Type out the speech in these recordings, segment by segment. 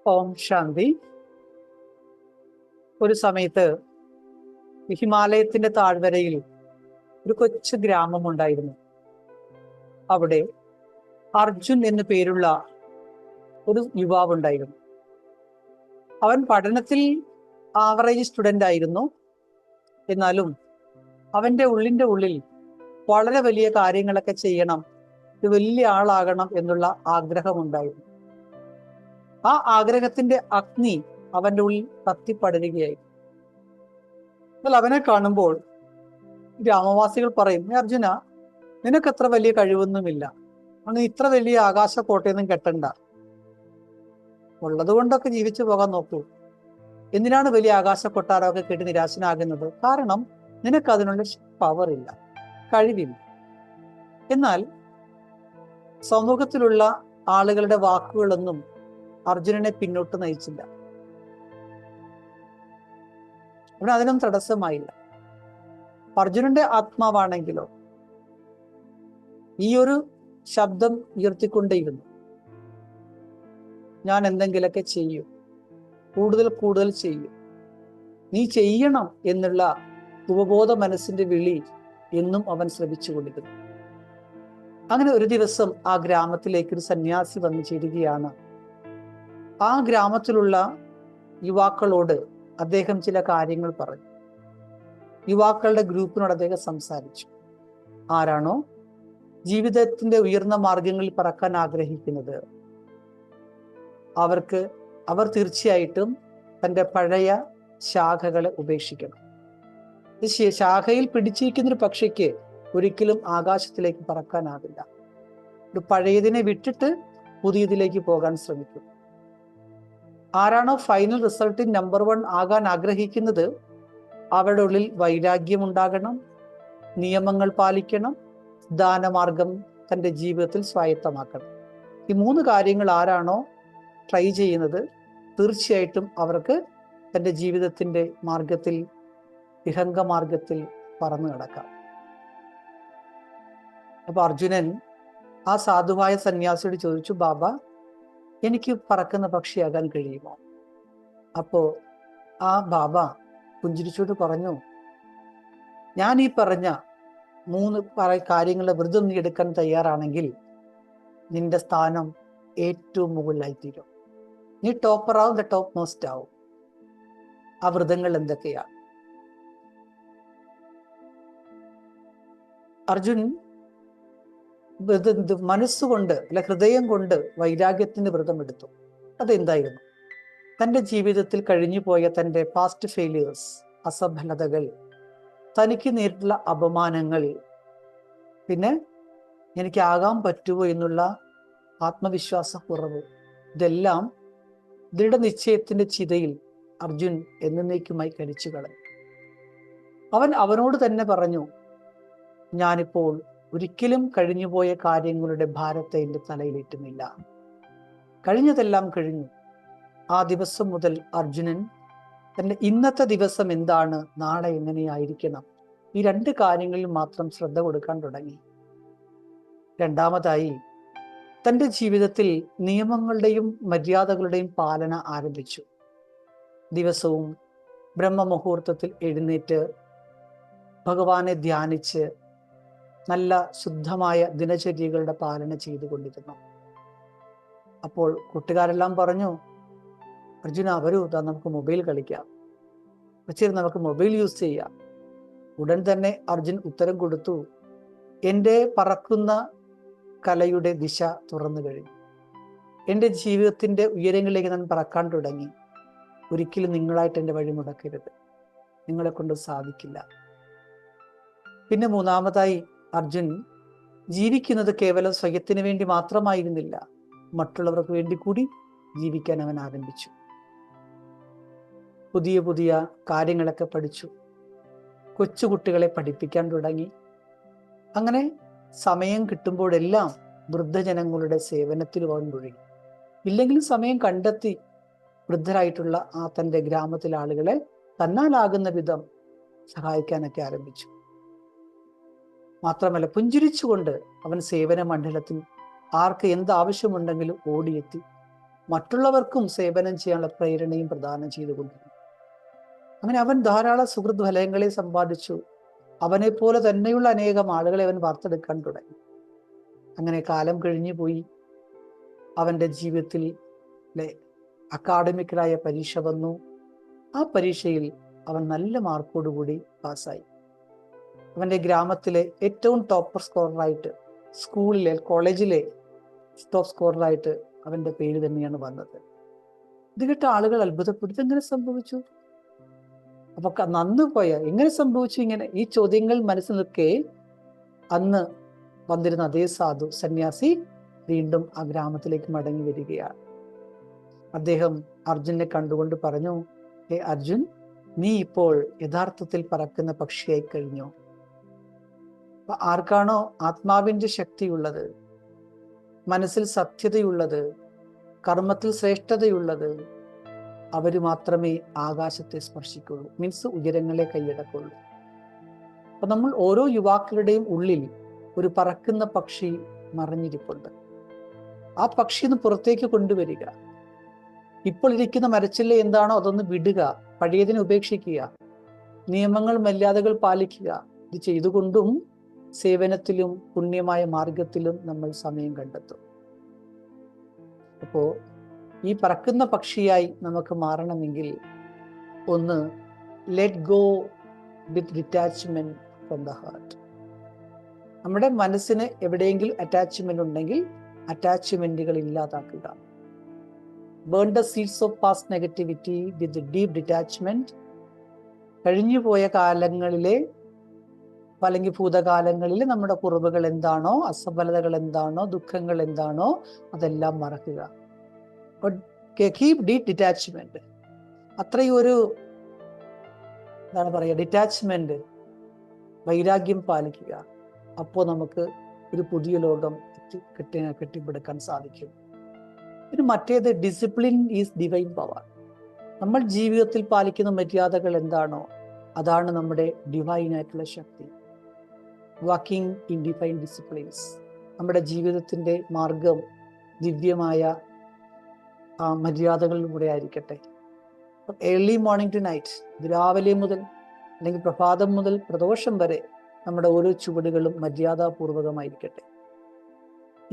ഓം ശാന്തി. ഒരു സമയത്ത് ഹിമാലയത്തിന്റെ താഴ്വരയിൽ ഒരു കൊച്ചു ഗ്രാമം ഉണ്ടായിരുന്നു. അവിടെ അർജുൻ എന്നു പേരുള്ള ഒരു യുവാവ് ഉണ്ടായിരുന്നു. അവൻ പഠനത്തിൽ ആവറേജ് സ്റ്റുഡൻ്റ് ആയിരുന്നു. എന്നാലും അവൻ്റെ ഉള്ളിൽ വളരെ വലിയ കാര്യങ്ങളൊക്കെ ചെയ്യണം, ഒരു വലിയ ആളാകണം എന്നുള്ള ആഗ്രഹമുണ്ടായിരുന്നു. ആ ആഗ്രഹത്തിന്റെ അഗ്നി അവൻ്റെ ഉള്ളിൽ കത്തിപ്പടരുകയായി. എന്നാൽ അവനെ കാണുമ്പോൾ ഗ്രാമവാസികൾ പറയും, അർജുന, നിനക്കത്ര വലിയ കഴിവൊന്നുമില്ല, അങ്ങ് ഇത്ര വലിയ ആകാശക്കോട്ടയൊന്നും കെട്ടണ്ട, ഉള്ളത് കൊണ്ടൊക്കെ ജീവിച്ചു പോകാൻ നോക്കൂ. എന്തിനാണ് വലിയ ആകാശക്കൊട്ടാരമൊക്കെ കെട്ടി നിരാശനാകുന്നത്? കാരണം നിനക്ക് അതിനുള്ള പവർ ഇല്ല, കഴിവില്ല. എന്നാൽ സമൂഹത്തിലുള്ള ആളുകളുടെ വാക്കുകളൊന്നും അർജുനനെ പിന്നോട്ട് നയിച്ചില്ല. അവിടെ അതിനൊന്നും തടസ്സമായില്ല. അർജുനന്റെ ആത്മാവാണെങ്കിലോ ഈ ഒരു ശബ്ദം ഉയർത്തിക്കൊണ്ടേയിരുന്നു, ഞാൻ എന്തെങ്കിലുമൊക്കെ ചെയ്യും, കൂടുതൽ ചെയ്യും, നീ ചെയ്യണം എന്നുള്ള ഉപബോധ മനസ്സിന്റെ വിളി എന്നും അവൻ ശ്രമിച്ചുകൊണ്ടിരുന്നു. അങ്ങനെ ഒരു ദിവസം ആ ഗ്രാമത്തിലേക്ക് ഒരു സന്യാസി വന്നു ചേരുകയാണ്. ആ ഗ്രാമത്തിലുള്ള യുവാക്കളോട് അദ്ദേഹം ചില കാര്യങ്ങൾ പറഞ്ഞു. യുവാക്കളുടെ ഗ്രൂപ്പിനോട് അദ്ദേഹം സംസാരിച്ചു. ആരാണോ ജീവിതത്തിന്റെ ഉയർന്ന മാർഗങ്ങളിൽ പറക്കാൻ ആഗ്രഹിക്കുന്നത് അവർ തീർച്ചയായിട്ടും തൻ്റെ പഴയ ശാഖകളെ ഉപേക്ഷിക്കണം. ശാഖയിൽ പിടിച്ചിരിക്കുന്നൊരു പക്ഷിക്ക് ഒരിക്കലും ആകാശത്തിലേക്ക് പറക്കാനാവില്ല. ഒരു പഴയതിനെ വിട്ടിട്ട് പുതിയതിലേക്ക് പോകാൻ ശ്രമിക്കും. ആരാണോ ഫൈനൽ റിസൾട്ടിൽ നമ്പർ 1 ആകാൻ ആഗ്രഹിക്കുന്നത് അവരുടെ ഉള്ളിൽ വൈരാഗ്യം ഉണ്ടാകണം, നിയമങ്ങൾ പാലിക്കണം, ദാനമാർഗം തൻ്റെ ജീവിതത്തിൽ സ്വായത്തമാക്കണം. ഈ 3 കാര്യങ്ങൾ ആരാണോ ട്രൈ ചെയ്യുന്നത് തീർച്ചയായിട്ടും അവർക്ക് തൻ്റെ ജീവിതത്തിൻ്റെ മാർഗത്തിൽ, വിഹംഗമാർഗത്തിൽ പറന്നു കിടക്കാം. അപ്പൊ അർജുനൻ ആ സാധുവായ സന്യാസിയോട് ചോദിച്ചു, ബാബ, എനിക്ക് പറക്കുന്ന പക്ഷിയാകാൻ കഴിയുമോ? അപ്പോ ആ ബാബ പുഞ്ചിരിച്ചോട് പറഞ്ഞു, ഞാൻ ഈ പറഞ്ഞ 3 കാര്യങ്ങളുടെ വ്രതം നീ എടുക്കാൻ തയ്യാറാണെങ്കിൽ നിന്റെ സ്ഥാനം ഏറ്റവും മുകളിലായിത്തീരും. നീ ടോപ്പറാവും, ദ ടോപ്പ് മോസ്റ്റ് ആവും. ആ വ്രതങ്ങൾ എന്തൊക്കെയാണ്? അർജുൻ മനസ്സുകൊണ്ട് അല്ല ഹൃദയം കൊണ്ട് വൈരാഗ്യത്തിന്റെ വ്രതം എടുത്തു. അതെന്തായിരുന്നു? തൻ്റെ ജീവിതത്തിൽ കഴിഞ്ഞു പോയ തൻ്റെ പാസ്റ്റ് ഫെയിലിയേഴ്സ്, അസഫലതകൾ, തനിക്ക് നേരിട്ടുള്ള അപമാനങ്ങൾ, പിന്നെ എനിക്കാകാൻ പറ്റുമോ എന്നുള്ള ആത്മവിശ്വാസക്കുറവ്, ഇതെല്ലാം ദൃഢനിശ്ചയത്തിന്റെ ചിതയിൽ അർജുൻ എന്നേക്കുമായി കരിച്ചു കളഞ്ഞു. അവനോട് തന്നെ പറഞ്ഞു, ഞാനിപ്പോൾ ഒരിക്കലും കഴിഞ്ഞുപോയ കാര്യങ്ങളുടെ ഭാരത്തെ എൻ്റെ തലയിലേറ്റുന്നില്ല. കഴിഞ്ഞതെല്ലാം കഴിഞ്ഞു. ആ ദിവസം മുതൽ അർജുനൻ തൻ്റെ ഇന്നത്തെ ദിവസം എന്താണ്, നാളെ എങ്ങനെയായിരിക്കണം, ഈ 2 കാര്യങ്ങളിൽ മാത്രം ശ്രദ്ധ കൊടുക്കാൻ തുടങ്ങി. രണ്ടാമതായി തൻ്റെ ജീവിതത്തിൽ നിയമങ്ങളുടെയും മര്യാദകളുടെയും പാലന ആരംഭിച്ചു. ദിവസവും ബ്രഹ്മമുഹൂർത്തത്തിൽ എഴുന്നേറ്റ് ഭഗവാനെ ധ്യാനിച്ച് നല്ല ശുദ്ധമായ ദിനചര്യകളുടെ പാലന ചെയ്തുകൊണ്ടിരുന്നു. അപ്പോൾ കൂട്ടുകാരെല്ലാം പറഞ്ഞു, അർജുന വരൂ, നമുക്ക് മൊബൈൽ കളിക്കാം, നമുക്ക് മൊബൈൽ യൂസ് ചെയ്യാം. ഉടൻ തന്നെ അർജുൻ ഉത്തരം കൊടുത്തു, എൻ്റെ പറക്കുന്ന കലയുടെ ദിശ തുറന്നു കഴിഞ്ഞു. എൻ്റെ ജീവിതത്തിൻ്റെ ഉയരങ്ങളിലേക്ക് ഞാൻ പറക്കാൻ തുടങ്ങി. ഒരിക്കലും നിങ്ങളായിട്ട് എൻ്റെ വഴി മുടക്കരുത്, നിങ്ങളെ കൊണ്ട് സാധിക്കില്ല. പിന്നെ 3-മതായി അർജുൻ ജീവിക്കുന്നത് കേവലം സ്വയത്തിന് വേണ്ടി മാത്രമായിരുന്നില്ല, മറ്റുള്ളവർക്ക് വേണ്ടി കൂടി ജീവിക്കാൻ അവൻ ആരംഭിച്ചു. പുതിയ കാര്യങ്ങളൊക്കെ പഠിച്ചു. കൊച്ചുകുട്ടികളെ പഠിപ്പിക്കാൻ തുടങ്ങി. അങ്ങനെ സമയം കിട്ടുമ്പോഴെല്ലാം വൃദ്ധജനങ്ങളുടെ സേവനത്തിൽ അവൻ മുഴുകി. ഇല്ലെങ്കിലും സമയം കണ്ടെത്തി വൃദ്ധരായിട്ടുള്ള ആ തൻ്റെ ഗ്രാമത്തിലെ ആളുകളെ തന്നാലാകുന്ന വിധം സഹായിക്കാനൊക്കെ ആരംഭിച്ചു. മാത്രമല്ല പുഞ്ചിരിച്ചുകൊണ്ട് അവൻ സേവന മണ്ഡലത്തിൽ ആർക്ക് എന്ത് ആവശ്യമുണ്ടെങ്കിലും ഓടിയെത്തി മറ്റുള്ളവർക്കും സേവനം ചെയ്യാനുള്ള പ്രേരണയും പ്രദാനം ചെയ്തുകൊണ്ടിരുന്നു. അങ്ങനെ അവൻ ധാരാളം സുഹൃത്ത് ഫലങ്ങളെ സമ്പാദിച്ചു. അവനെ പോലെ തന്നെയുള്ള അനേകം ആളുകളെ അവൻ വാർത്തെടുക്കാൻ തുടങ്ങി. അങ്ങനെ കാലം കഴിഞ്ഞു പോയി. അവൻ്റെ ജീവിതത്തിൽ അക്കാഡമിക്കലായ പരീക്ഷ വന്നു. ആ പരീക്ഷയിൽ അവൻ നല്ല മാർക്കോടുകൂടി പാസ്സായി. അവൻ്റെ ഗ്രാമത്തിലെ ഏറ്റവും ടോപ്പർ സ്കോററായിട്ട്, സ്കൂളിലെ കോളേജിലെ ടോപ്പ് സ്കോററായിട്ട് അവൻ്റെ പേര് തന്നെയാണ് വന്നത്. ഇത് കേട്ട ആളുകൾ അത്ഭുതപ്പെട്ടു, ഇതെങ്ങനെ സംഭവിച്ചു? അപ്പൊ നന്നു പോയ എങ്ങനെ സംഭവിച്ചു ഇങ്ങനെ? ഈ ചോദ്യങ്ങൾ മനസ്സിൽ നിൽക്കെ അന്ന് വന്നിരുന്ന അതേ സാധു സന്യാസി വീണ്ടും ആ ഗ്രാമത്തിലേക്ക് മടങ്ങി വരികയാണ്. അദ്ദേഹം അർജുനെ കണ്ടുകൊണ്ട് പറഞ്ഞു, ഹേ അർജുൻ, നീ ഇപ്പോൾ യഥാർത്ഥത്തിൽ പറക്കുന്ന പക്ഷിയായി കഴിഞ്ഞു. അപ്പൊ ആർക്കാണോ ആത്മാവിന്റെ ശക്തിയുള്ളത്, മനസ്സിൽ സത്യതയുള്ളത്, കർമ്മത്തിൽ ശ്രേഷ്ഠതയുള്ളത്, അവർ മാത്രമേ ആകാശത്തെ സ്പർശിക്കുള്ളൂ, മീൻസ് ഉയരങ്ങളെ കൈയടക്കുള്ളൂ. അപ്പൊ നമ്മൾ ഓരോ യുവാക്കളുടെയും ഉള്ളിൽ ഒരു പറക്കുന്ന പക്ഷി മറഞ്ഞിരിപ്പുണ്ട്. ആ പക്ഷി ഒന്ന് പുറത്തേക്ക് കൊണ്ടുവരിക. ഇപ്പോൾ ഇരിക്കുന്ന മരച്ചില്ല എന്താണോ അതൊന്ന് വിടുക, പഴയതിനെ ഉപേക്ഷിക്കുക, നിയമങ്ങൾ മര്യാദകൾ പാലിക്കുക. ഇത് ചെയ്തുകൊണ്ടും സേവനത്തിലും പുണ്യമായ മാർഗത്തിലും നമ്മൾ സമയം കണ്ടെത്തും. അപ്പോ ഈ പറക്കുന്ന പക്ഷിയായി നമുക്ക് മാറണമെങ്കിൽ ഒന്ന്, let go with detachment from the heart. നമ്മുടെ മനസ്സിന് എവിടെയെങ്കിലും അറ്റാച്ച്മെന്റ് ഉണ്ടെങ്കിൽ അറ്റാച്ച്മെന്റുകൾ ഇല്ലാതാക്കുക. Burn the seeds of past negativity with deep detachment. കഴിഞ്ഞുപോയ കാലങ്ങളിലെ അല്ലെങ്കിൽ ഭൂതകാലങ്ങളിൽ നമ്മുടെ കുറവുകൾ എന്താണോ, അസഫലതകൾ എന്താണോ, ദുഃഖങ്ങൾ എന്താണോ, അതെല്ലാം മറക്കുക. Keep deep detachment. അത്രയും ഒരു എന്താണ് പറയുക, ഡിറ്റാച്ച്മെന്റ്, വൈരാഗ്യം പാലിക്കുക. അപ്പോൾ നമുക്ക് ഒരു പുതിയ ലോകം കെട്ടിപ്പടുക്കാൻ സാധിക്കും. പിന്നെ മറ്റേത്, ഡിസിപ്ലിൻ ഈസ് ഡിവൈൻ പവർ. നമ്മൾ ജീവിതത്തിൽ പാലിക്കുന്ന മര്യാദകൾ എന്താണോ അതാണ് നമ്മുടെ ഡിവൈനായിട്ടുള്ള ശക്തി. Walking in divine disciplines. നമ്മുടെ ജീവിതത്തിൻ്റെ മാർഗം ദിവ്യമായ ആ മര്യാദകളിലൂടെ ആയിരിക്കട്ടെ. ഏർലി മോർണിംഗ് ടു നൈറ്റ്, രാവിലെ മുതൽ അല്ലെങ്കിൽ പ്രഭാതം മുതൽ പ്രദോഷം വരെ നമ്മുടെ ഓരോ ചുവടുകളും മര്യാദാപൂർവകമായിരിക്കട്ടെ.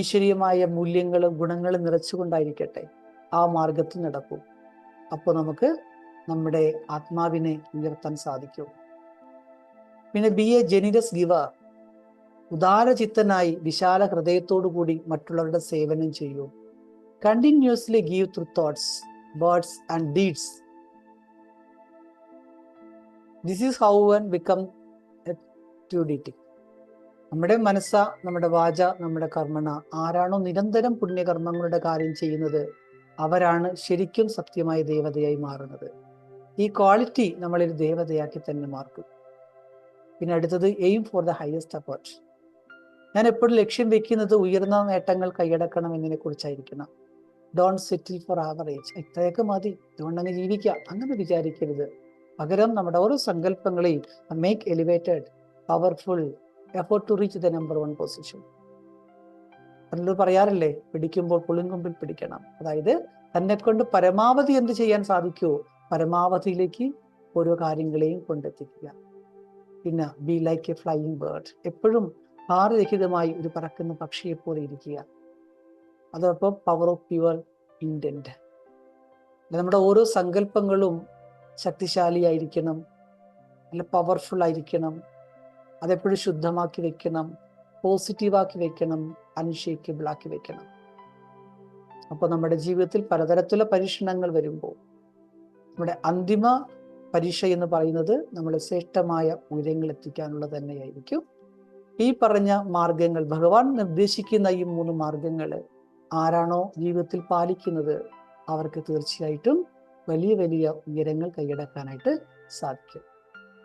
ഈശ്വരീയമായ മൂല്യങ്ങളും ഗുണങ്ങളും നിറച്ചുകൊണ്ടായിരിക്കട്ടെ ആ മാർഗത്തിൽ നടക്കും. അപ്പോൾ നമുക്ക് നമ്മുടെ ആത്മാവിനെ ഉയർത്താൻ സാധിക്കും. പിന്നെ ബി എ ജെനിറസ് ഗിവർ. ഉദാരചിത്തനായി വിശാല ഹൃദയത്തോടു കൂടി മറ്റുള്ളവരുടെ സേവനം ചെയ്യൂ. Continuously give through thoughts, words and deeds. This is how one become A true deity. നമ്മുടെ മനസ്സ, നമ്മുടെ വാച, നമ്മുടെ കർമ്മണ, ആരാണോ നിരന്തരം പുണ്യകർമ്മങ്ങളുടെ കാര്യം ചെയ്യുന്നത് അവരാണ് ശരിക്കും സത്യമായ ദേവതയായി മാറുന്നത്. ഈ ക്വാളിറ്റി നമ്മളൊരു ദേവതയാക്കി തന്നെ മാർക്കും. പിന്നെ അടുത്തത്, aim for the highest effort. ഞാൻ എപ്പോഴും ലക്ഷ്യം വെക്കുന്നത് ഉയർന്ന നേട്ടങ്ങൾ കൈയടക്കണം എന്നതിനെ കുറിച്ചായിരിക്കണം. Don't settle for average. ഇത്രയൊക്കെ മതി, ഇതുകൊണ്ടങ്ങ് ജീവിക്കാം, അങ്ങനെ വിചാരിക്കരുത്. പകരം നമ്മുടെ ഓരോ സങ്കല്പങ്ങളെയും make elevated, powerful effort to reach the number 1 position. അതിലൂടെ പറയാറില്ലേ, പിടിക്കുമ്പോൾ പുളിങ്കൊമ്പിൽ പിടിക്കണം. അതായത് തന്നെ കൊണ്ട് പരമാവധി എന്ത് ചെയ്യാൻ സാധിക്കുമോ പരമാവധിയിലേക്ക് ഓരോ കാര്യങ്ങളെയും കൊണ്ടെത്തിക്കുക. പിന്നെ be like A flying bird. എപ്പോഴും ഭാരരഹിതമായി ഒരു പറക്കുന്ന പക്ഷിയെപ്പോലെ ഇരിക്കുക. അതോടൊപ്പം പവർ ഓഫ് പ്യുവർ ഇൻറ്റന്റ്. നമ്മുടെ ഓരോ സങ്കല്പങ്ങളും ശക്തിശാലിയായിരിക്കണം, നല്ല പവർഫുൾ ആയിരിക്കണം. അതെപ്പോഴും ശുദ്ധമാക്കി വെക്കണം, പോസിറ്റീവാക്കി വെക്കണം, അൺഷേക്കബിൾ ആക്കി വെക്കണം. അപ്പോൾ നമ്മുടെ ജീവിതത്തിൽ പലതരത്തിലുള്ള പരീക്ഷണങ്ങൾ വരുമ്പോൾ നമ്മുടെ അന്തിമ പരീക്ഷ എന്ന് പറയുന്നത് നമ്മളെ ശ്രേഷ്ഠമായ ഉയരങ്ങൾ എത്തിക്കാനുള്ളത് തന്നെയായിരിക്കും. ഈ പറഞ്ഞ മാർഗങ്ങൾ, ഭഗവാൻ നിർദ്ദേശിക്കുന്ന ഈ 3 മാർഗങ്ങൾ ആരാണോ ജീവിതത്തിൽ പാലിക്കുന്നത് അവർക്ക് തീർച്ചയായിട്ടും വലിയ വലിയ ഉയരങ്ങൾ കൈയടക്കാനായിട്ട് സാധിക്കും.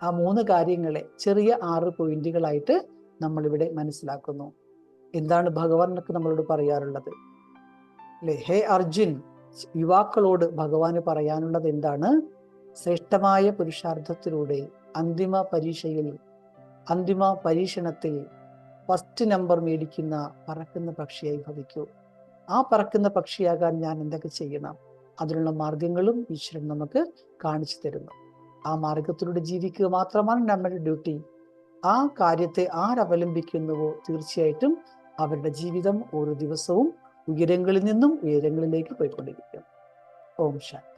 ആ 3 കാര്യങ്ങളെ ചെറിയ 6 പോയിന്റുകളായിട്ട് നമ്മളിവിടെ മനസ്സിലാക്കുന്നു. എന്താണ് ഭഗവാനൊക്കെ നമ്മളോട് പറയാറുള്ളത് അല്ലേ? ഹേ അർജുൻ, യുവാക്കളോട് ഭഗവാന് പറയാനുള്ളത് എന്താണ്? ശ്രേഷ്ഠമായ പുരുഷാർത്ഥത്തിലൂടെ അന്തിമ പരീക്ഷയിൽ, അന്തിമ പരീക്ഷണത്തിൽ ഫസ്റ്റ് നമ്പർ മേടിക്കുന്ന പറക്കുന്ന പക്ഷിയായി ഭവിക്കൂ. ആ പറക്കുന്ന പക്ഷിയാകാൻ ഞാൻ എന്തൊക്കെ ചെയ്യണം? അതിനുള്ള മാർഗങ്ങളും ഈശ്വരൻ നമുക്ക് കാണിച്ചു തരുന്നു. ആ മാർഗത്തിലൂടെ ജീവിക്കുക മാത്രമാണ് നമ്മുടെ ഡ്യൂട്ടി. ആ കാര്യത്തെ ആരവലംബിക്കുന്നുവോ തീർച്ചയായിട്ടും അവരുടെ ജീവിതം ഓരോ ദിവസവും ഉയരങ്ങളിൽ നിന്നും ഉയരങ്ങളിലേക്ക് പോയിക്കൊണ്ടിരിക്കും. ഓം ശാന്തി.